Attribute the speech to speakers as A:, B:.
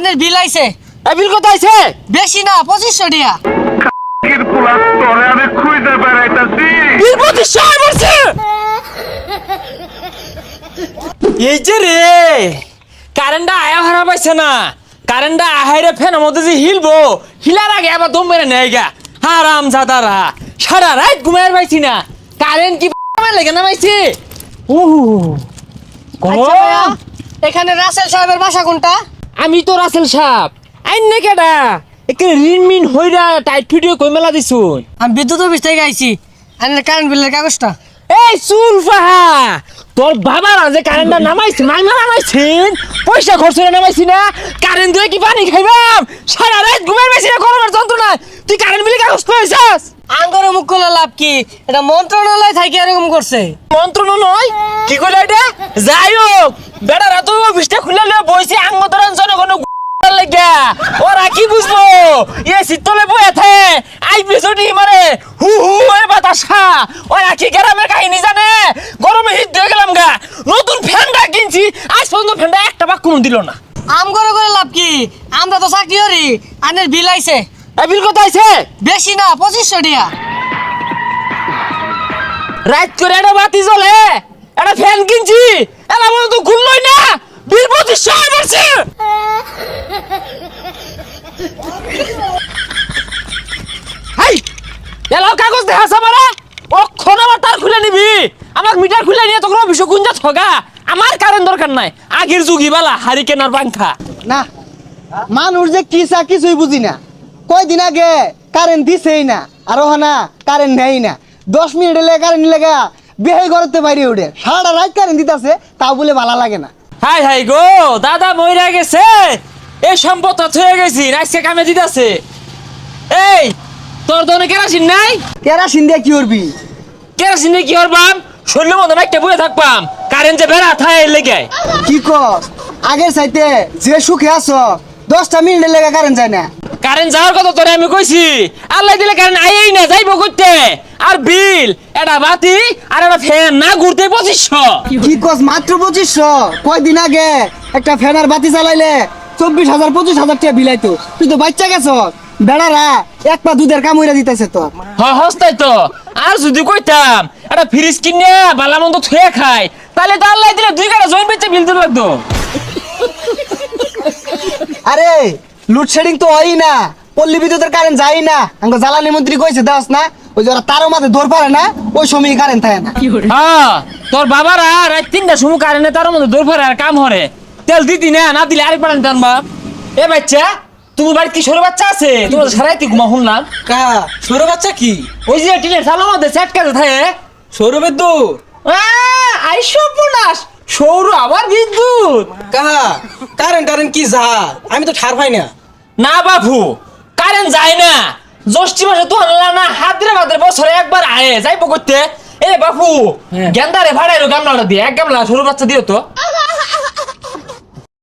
A: আনের বিল আইছে।
B: এই বিল কত আইছে?
A: বেশি না 2500 টাকা।
C: কির পোলা তোরে আমি খুঁজে বেড়াইতাছি।
B: বিল 2500 বলছে। এই যে রে কারেন্টটা আয়া হারা পাইছে না, কারেন্টটা আহাইরে ফ্যানের মধ্যে যে হিলবো, হিলার আগে আবার দম মেরে নেয় গা। হারাম জাদারা সারা রাত ঘুমাইর পাইছি না, কারেন্ট কি লেগে নামাইছে।
A: আচ্ছা ভাইয়া, এখানে রাসেল সাহেবের বাসা কোনটা?
B: আমি তো রাসেল সাহেব আইন না কেডা একে রিনমিন হইরা টাইট ভিডিও কই মেলা দিছুন।
A: আমি বিদ্যুৎ অফিস থেকে আইছি। আনের কারেন্ট বিলের কাগজটা।
B: এই সুলফাহা তোর বাবার যে কারেন্টটা নামাইছে মাইমা নামাইছেন, পয়সা খরচ করে নামাইছি না, কারেন্ট দিয়ে কি পানি খাইবাম, সারা রাত ঘুমের বেশি না গরমের যন্ত্রণা, তুই কারেন্ট বিলে কাগজ পেয়েছিস?
A: আঙ্গরে মুখ খোলা লাভ কি? এটা মন্ত্রণালয় থেকে এরকম করছে।
B: মন্ত্রণালয় কি কইলা এটা? যাই হোক বেড়ারা তো অফিসটা খুলে লয়ে বইছে আঙ্গতরণ জনগণ লাগা, ওরা কি বুঝবো এ শীতলে বই আছে আই পিছটি মারে হু হু এ বাতাসা, ওরা কি গ্রামের কাহিনী জানে? গরমে হিট দিয়ে গেলাম গা, নতুন ফ্যানটা কিনছি আজ পর্যন্ত ফ্যানটা একটা বাক কোনো দিল না।
A: আমগরে করে লাভ কি? আমরা তো চাকরি করি। আনের বিল আইছে।
B: এই বিল কত আইছে?
A: বেশি না 2500 টাকা।
B: রাত করে একটা বাতি জ্বলে একটা ফ্যান কিনছি, এলা মনে তো ঘুরলই না, বিল 2500 পড়ছে। হাই এলাও কাগজ দেখাস আমারে, অক্ষর আমার তার খুলে নিবি, আমার মিটার খুলে নিয়ে তখন অফিসে গুঞ্জা ঠগা, আমার কারেন্ট দরকার নাই, আগের যুগই বালা হারিকেন আর পাংখা।
D: না মানুষ যে কি চা কিছুই বুঝি না, কয়দিন আগে কারেন্ট দিছেই না, আর না কারেন্ট নেই না, 10 মিনিট এলে কারেন্ট লেগা বেহে করতে পারি ওঠে, সারা রাত কারেন্ট দিতেছে, তাও বলে ভালো লাগে না।
B: হাই হাই গো দাদা মইরা গেছে, এই সম্পদ হয়ে গেছি আজকে কামে দিতেছে। এই তোর দোনে কেরাসিন নাই?
D: কেরাসিন দিয়ে কি করবি?
B: কেরাসিনে কি করবাম, শরীরের মধ্যে একটা বয়ে থাকবাম, কারেন্ট যে বেড়া থায় লেগে।
D: কি কর আগের চাইতে যে সুখে আছো 10টা মিনিট লেগা কারেন্ট যায় না।
B: কারেন্ট যাওয়ার কথা তোরে আমি কইছি, আল্লাহ দিলে কারেন্ট আইই না, যাইবো করতে। আর বিল এটা বাতি আর একটা ফ্যান না ঘুরতে 2500।
D: কি কস মাত্র 2500? কয়দিন আগে একটা ফ্যানের বাতি চালাইলে 24,000 25,000 টাকা বিলাইতো, তুই তো বাচ্চা গেছ। বেড়ারা এক পা দুধের কামড়া দিতেছে তো।
B: হস্তাই তো, আর যদি কইতাম একটা ফ্রিজ কিনে বালা মন্দ থুয়ে খাই, তাহলে তো আল্লাহ দিলে 2 কাটা জয়েন বেচে বিল দিতে লাগতো।
D: আরে লোডশেডিং তো হয় না, পল্লী বিদ্যুতের কারেন্ট যায় না, আমাকে জ্বালানি মন্ত্রী কইছে দাস না, ওই যারা তারও মাঝে ধর পারে না ওই সময় কারেন্ট থাকে না।
B: হ্যাঁ তোর বাবারা রাত 3টার সময় কারেন্টে তার মধ্যে দৌড় ফেরে আর কাম হরে, তেল দিতি না, না দিলে আরেক পারেন টান বাপ। এ বাচ্চা তুমি বাড়িতে কি ছোট বাচ্চা আছে? তোমার সারাইতে ঘুমা শুনলাম।
E: কা সৌর বাচ্চা কি?
B: ওই যে টিনের চালের মধ্যে সেট কাজে থাকে।
E: সৌর বিদ্যুৎ?
B: আইসব বোনাস সৌর আবার বিদ্যুৎ।
E: কা কারেন্ট কি যা, আমি তো ঠার পাই না।
B: না বাপু কারেন্ট যায় না, জ্যৈষ্ঠী মাসে তো আনলা না, হাতরে বাদরে বছরে একবার আয়ে যাইবো করতে। এ বাপু গেন্দারে ভাড়াইলো গামলাটা দিয়ে, এক গামলা সরু বাচ্চা দিও তো।